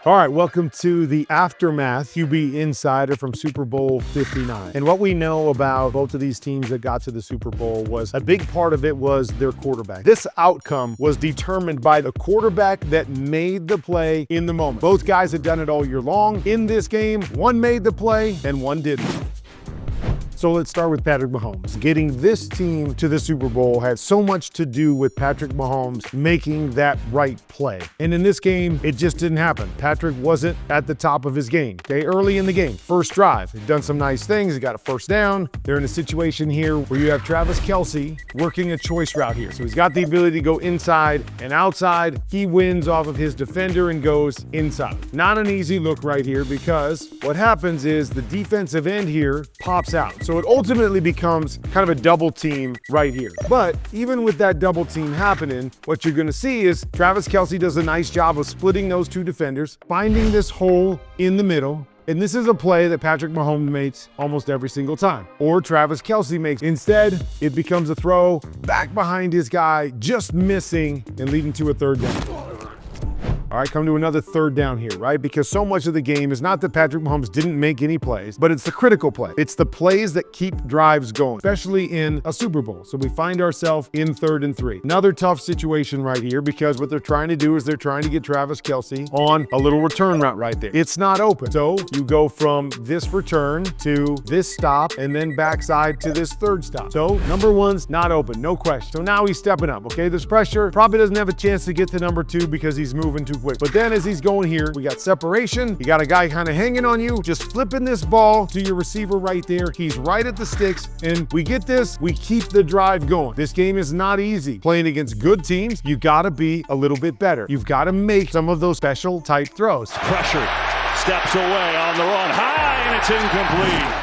All right, welcome to the Aftermath QB Insider from Super Bowl 59. And what we know about both of these teams that got to the Super Bowl was a big part of it was their quarterback. This outcome was determined by the quarterback that made the play in the moment. Both guys had done it all year long. In this game, one made the play and one didn't. So let's start with Patrick Mahomes. Getting this team to the Super Bowl had so much to do with Patrick Mahomes making that right play. And in this game, it just didn't happen. Patrick wasn't at the top of his game. Okay, early in the game, first drive, he'd done some nice things. He got a first down. They're in a situation here where you have Travis Kelce working a choice route here. So he's got the ability to go inside and outside. He wins off of his defender and goes inside. Not an easy look right here because what happens is the defensive end here pops out. So it ultimately becomes kind of a double team right here. But even with that double team happening, what you're going to see is Travis Kelce does a nice job of splitting those two defenders, finding this hole in the middle. And this is a play that Patrick Mahomes makes almost every single time, or Travis Kelce makes. Instead, it becomes a throw back behind his guy, just missing and leading to a third down. All right, come to another third down here, right? Because so much of the game is not that Patrick Mahomes didn't make any plays, but it's the critical play. It's the plays that keep drives going, especially in a Super Bowl. So we find ourselves in 3rd and 3. Another tough situation right here because what they're trying to do is they're trying to get Travis Kelce on a little return route right there. It's not open. So you go from this return to this stop and then backside to this third stop. So number one's not open, no question. So now he's stepping up, okay? There's pressure. Probably doesn't have a chance to get to number 2 because he's moving too quick. But then as he's going here, we got separation. You got a guy kind of hanging on you, just flipping this ball to your receiver right there. He's right at the sticks, and we get this. We keep the drive going. This game is not easy. Playing against good teams, you got to be a little bit better. You've got to make some of those special type throws. Pressure, steps away on the run, high, and it's incomplete.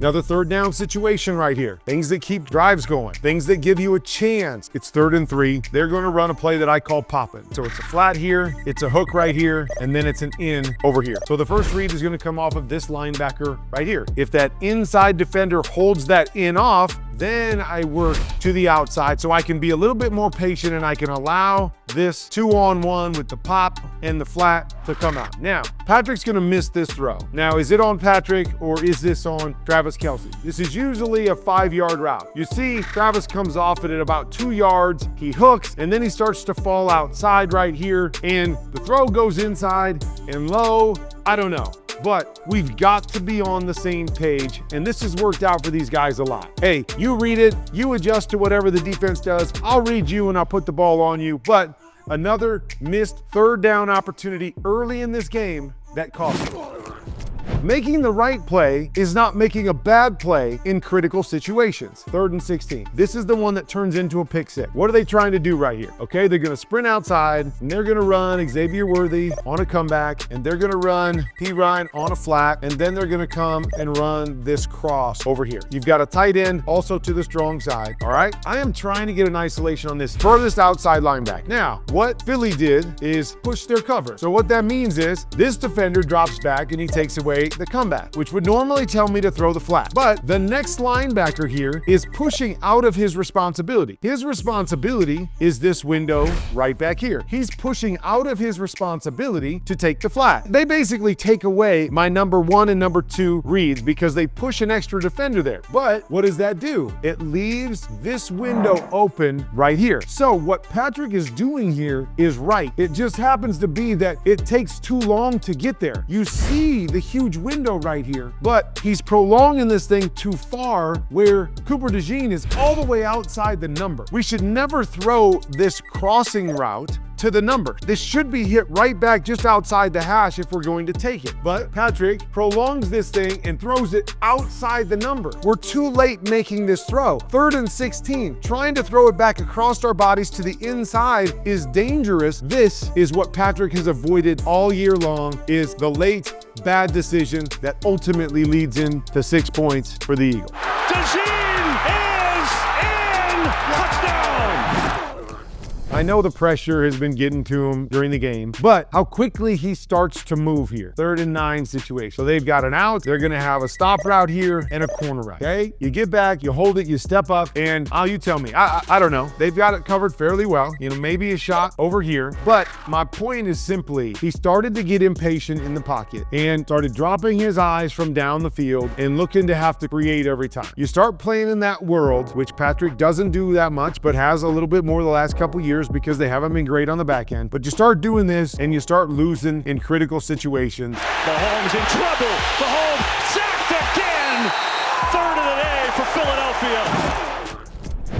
Another third down situation right here. Things that keep drives going. Things that give you a chance. It's 3rd and 3. They're going to run a play that I call popping. So it's a flat here, it's a hook right here, and then it's an in over here. So the first read is going to come off of this linebacker right here. If that inside defender holds that in off, then I work to the outside so I can be a little bit more patient and I can allow this 2-on-1 with the pop and the flat to come out. Now, Patrick's gonna miss this throw. Now, is it on Patrick or is this on Travis Kelce? This is usually a 5-yard route. You see, Travis comes off it at about 2 yards, he hooks, and then he starts to fall outside right here, and the throw goes inside and low. I don't know. But we've got to be on the same page, and this has worked out for these guys a lot. Hey, you read it, you adjust to whatever the defense does. I'll read you and I'll put the ball on you. But another missed third down opportunity early in this game that cost you. Making the right play is not making a bad play in critical situations. 3rd and 16. This is the one that turns into a pick six. What are they trying to do right here? Okay, they're going to sprint outside, and they're going to run Xavier Worthy on a comeback, and they're going to run P. Ryan on a flat, and then they're going to come and run this cross over here. You've got a tight end also to the strong side, all right? I am trying to get an isolation on this furthest outside linebacker. Now, what Philly did is push their cover. So what that means is this defender drops back, and he takes away the comeback, which would normally tell me to throw the flat. But the next linebacker here is pushing out of his responsibility. His responsibility is this window right back here. He's pushing out of his responsibility to take the flat. They basically take away my number 1 and number 2 reads because they push an extra defender there. But what does that do? It leaves this window open right here. So what Patrick is doing here is right. It just happens to be that it takes too long to get there. You see the huge window right here, but he's prolonging this thing too far where Cooper DeJean is all the way outside the number. We should never throw this crossing route to the number. This should be hit right back just outside the hash if we're going to take it. But Patrick prolongs this thing and throws it outside the number. We're too late making this throw. 3rd and 16, trying to throw it back across our bodies to the inside is dangerous. This is what Patrick has avoided all year long, is the late bad decision that ultimately leads into 6 points for the Eagles. DeJean is in! Touchdown! I know the pressure has been getting to him during the game, but how quickly he starts to move here. 3rd and 9 situation. So they've got an out. They're going to have a stop route here and a corner route. Okay? You get back, you hold it, you step up, and you tell me. I don't know. They've got it covered fairly well. Maybe a shot over here. But my point is simply, he started to get impatient in the pocket and started dropping his eyes from down the field and looking to have to create every time. You start playing in that world, which Patrick doesn't do that much, but has a little bit more the last couple years because they haven't been great on the back end. But you start doing this and you start losing in critical situations. Mahomes in trouble. Mahomes sacked again. 3rd of the day for Philadelphia.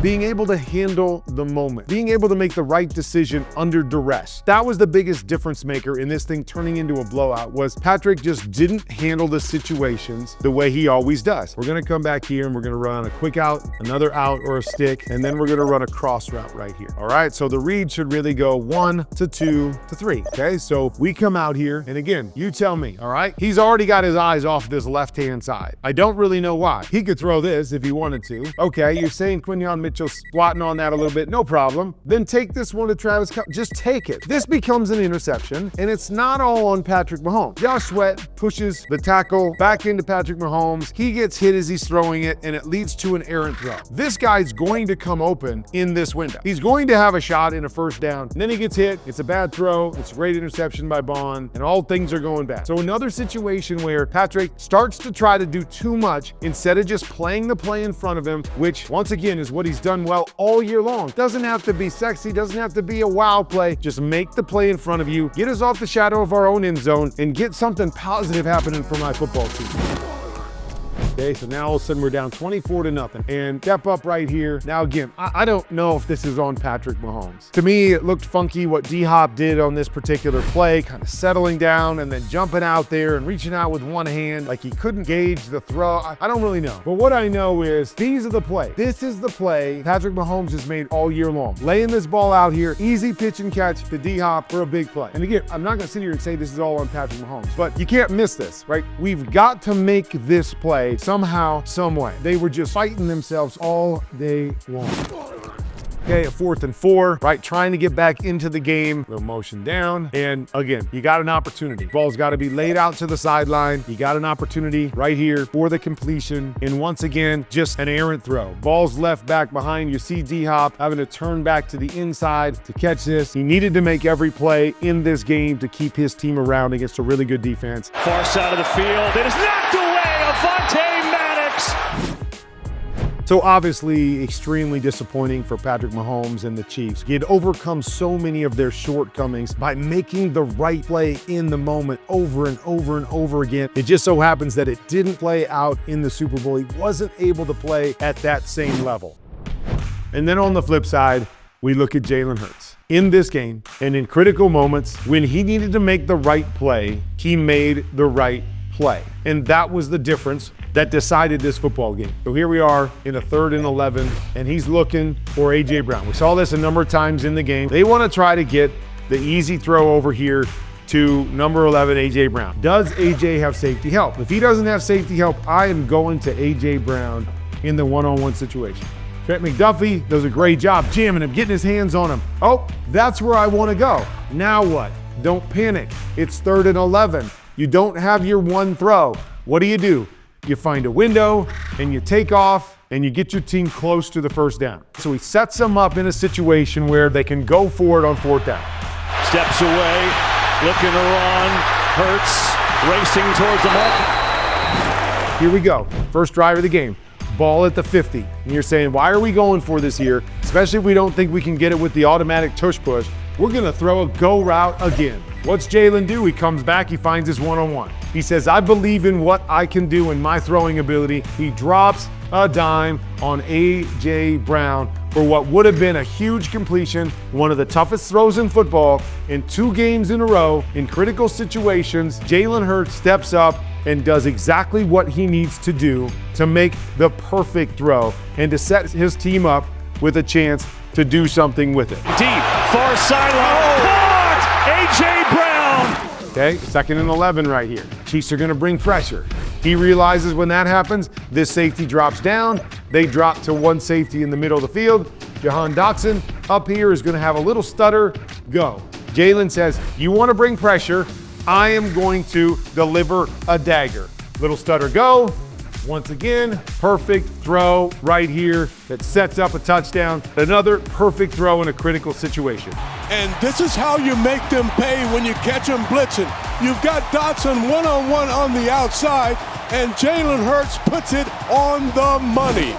Being able to handle the moment, being able to make the right decision under duress. That was the biggest difference maker in this thing turning into a blowout, was Patrick just didn't handle the situations the way he always does. We're gonna come back here and we're gonna run a quick out, another out or a stick, and then we're gonna run a cross route right here. All right, so the read should really go 1 to 2 to 3, okay? So we come out here, and again, you tell me, all right? He's already got his eyes off this left-hand side. I don't really know why. He could throw this if he wanted to. Okay, you're saying Quinyon Mitchell squatting on that a little bit, no problem. Then take this one to Travis Kelce. Just take it. This becomes an interception, and it's not all on Patrick Mahomes. Josh Sweat pushes the tackle back into Patrick Mahomes. He gets hit as he's throwing it, and it leads to an errant throw. This guy's going to come open in this window. He's going to have a shot in a first down, and then he gets hit. It's a bad throw. It's a great interception by Bond, and all things are going bad. So another situation where Patrick starts to try to do too much instead of just playing the play in front of him, which once again is what he's done well all year long. Doesn't have to be sexy, doesn't have to be a wow play. Just make the play in front of you, get us off the shadow of our own end zone, and get something positive happening for my football team. Okay, so now all of a sudden we're down 24 to nothing. And step up right here. Now again, I don't know if this is on Patrick Mahomes. To me, it looked funky what D-Hop did on this particular play, kind of settling down and then jumping out there and reaching out with one hand like he couldn't gauge the throw. I don't really know. But what I know is these are the play. This is the play Patrick Mahomes has made all year long. Laying this ball out here, easy pitch and catch to D-Hop for a big play. And again, I'm not gonna sit here and say this is all on Patrick Mahomes, but you can't miss this, right? We've got to make this play somehow, some way. They were just fighting themselves all day long. Okay, a 4th and 4, right? Trying to get back into the game. Little motion down. And again, you got an opportunity. Ball's got to be laid out to the sideline. You got an opportunity right here for the completion. And once again, just an errant throw. Ball's left back behind. You see D-Hop having to turn back to the inside to catch this. He needed to make every play in this game to keep his team around against a really good defense. Far side of the field. It is knocked away. Avonte Maddox. So obviously extremely disappointing for Patrick Mahomes and the Chiefs. He had overcome so many of their shortcomings by making the right play in the moment over and over and over again. It just so happens that it didn't play out in the Super Bowl. He wasn't able to play at that same level. And then on the flip side, we look at Jalen Hurts. In this game and in critical moments, when he needed to make the right play, he made the right play. And that was the difference that decided this football game. So here we are in a 3rd and 11, and he's looking for A.J. Brown. We saw this a number of times in the game. They want to try to get the easy throw over here to number 11, A.J. Brown. Does A.J. have safety help? If he doesn't have safety help, I am going to A.J. Brown in the one-on-one situation. Trent McDuffie does a great job jamming him, getting his hands on him. Oh, that's where I want to go. Now what? Don't panic. It's 3rd and 11. You don't have your one throw. What do? You find a window and you take off and you get your team close to the first down. So he sets them up in a situation where they can go for it on 4th down. Steps away, looking to run. Hurts racing towards the mark. Here we go. First drive of the game. Ball at the 50. And you're saying, why are we going for this here? Especially if we don't think we can get it with the automatic tush push. We're going to throw a go route again. What's Jalen do? He comes back, he finds his one-on-one. He says, I believe in what I can do in my throwing ability. He drops a dime on A.J. Brown for what would have been a huge completion, one of the toughest throws in football. In 2 games in a row, in critical situations, Jalen Hurts steps up and does exactly what he needs to do to make the perfect throw and to set his team up with a chance to do something with it. Deep, far sideline, blocked! A.J. Brown! Okay, 2nd and 11 right here. Chiefs are gonna bring pressure. He realizes when that happens, this safety drops down. They drop to one safety in the middle of the field. Jahan Dotson up here is going to have a little stutter. Go. Jalen says, you want to bring pressure. I am going to deliver a dagger. Little stutter, go. Once again, perfect throw right here that sets up a touchdown. Another perfect throw in a critical situation. And this is how you make them pay when you catch them blitzing. You've got Dotson one-on-one on the outside, and Jalen Hurts puts it on the money.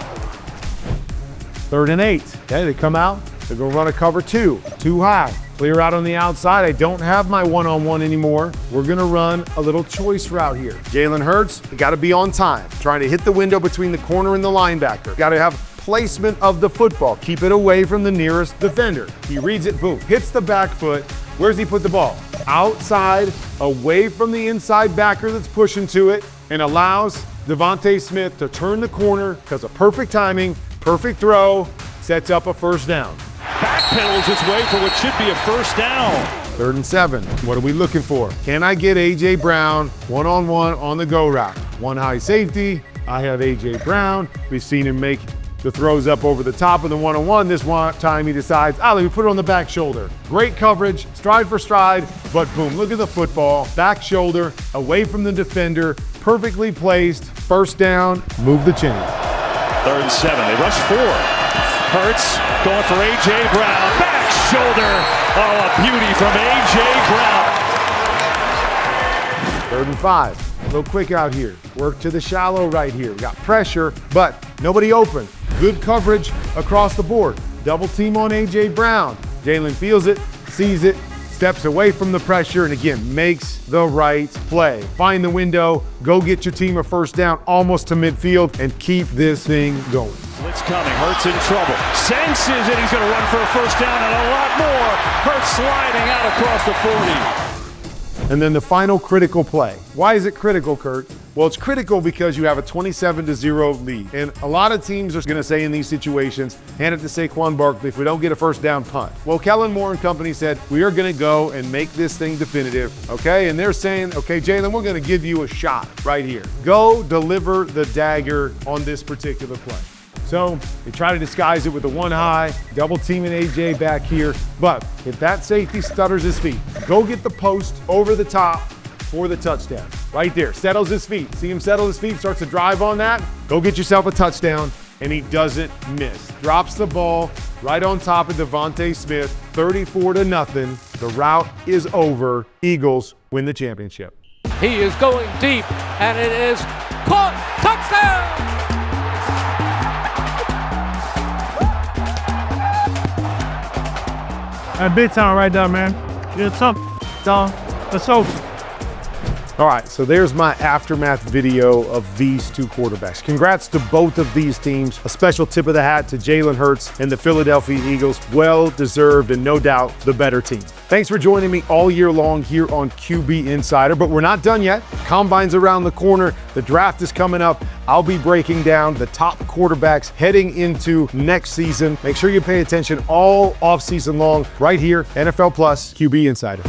3rd and 8. Okay, they come out. They're going to run a cover 2. Too high. Clear out on the outside. I don't have my one-on-one anymore. We're going to run a little choice route here. Jalen Hurts, got to be on time. Trying to hit the window between the corner and the linebacker. Got to have placement of the football. Keep it away from the nearest defender. He reads it, boom. Hits the back foot. Where's he put the ball? Outside, away from the inside backer that's pushing to it, and allows Devontae Smith to turn the corner because of perfect timing, perfect throw, sets up a first down. Backpedals his way for what should be a first down. 3rd and 7. What are we looking for? Can I get A.J. Brown one-on-one on the go route? One high safety. I have A.J. Brown. We've seen him make the throws up over the top of the one-on-one. This one time he decides, let me put it on the back shoulder. Great coverage, stride for stride, but boom, look at the football. Back shoulder, away from the defender, perfectly placed. First down, move the chain. 3rd and 7. They rush 4. Hurts going for A.J. Brown. Back shoulder. Oh, a beauty from A.J. Brown. 3rd and 5. A little quick out here. Work to the shallow right here. We got pressure, but nobody open. Good coverage across the board. Double team on A.J. Brown. Jalen feels it, sees it, steps away from the pressure, and again, makes the right play. Find the window, go get your team a first down almost to midfield, and keep this thing going. Blitz coming, Hurts in trouble. Senses it, he's going to run for a first down and a lot more. Hurts sliding out across the 40. And then the final critical play. Why is it critical, Kurt? Well, it's critical because you have a 27-0 lead. And a lot of teams are going to say in these situations, hand it to Saquon Barkley if we don't get a first down punt. Well, Kellen Moore and company said, we are going to go and make this thing definitive, okay? And they're saying, okay, Jalen, we're going to give you a shot right here. Go deliver the dagger on this particular play. So they try to disguise it with the one high, double teaming AJ back here. But if that safety stutters his feet, go get the post over the top for the touchdown. Right there, settles his feet. See him settle his feet, starts to drive on that. Go get yourself a touchdown, and he doesn't miss. Drops the ball right on top of Devontae Smith, 34-0. The route is over. Eagles win the championship. He is going deep, and it is caught. Touchdown! That big time right there, man. You're tough, dog. Let's go. All right, so there's my aftermath video of these two quarterbacks. Congrats to both of these teams. A special tip of the hat to Jalen Hurts and the Philadelphia Eagles. Well-deserved and no doubt the better team. Thanks for joining me all year long here on QB Insider, but we're not done yet. Combine's around the corner. The draft is coming up. I'll be breaking down the top quarterbacks heading into next season. Make sure you pay attention all offseason long right here, NFL Plus QB Insider.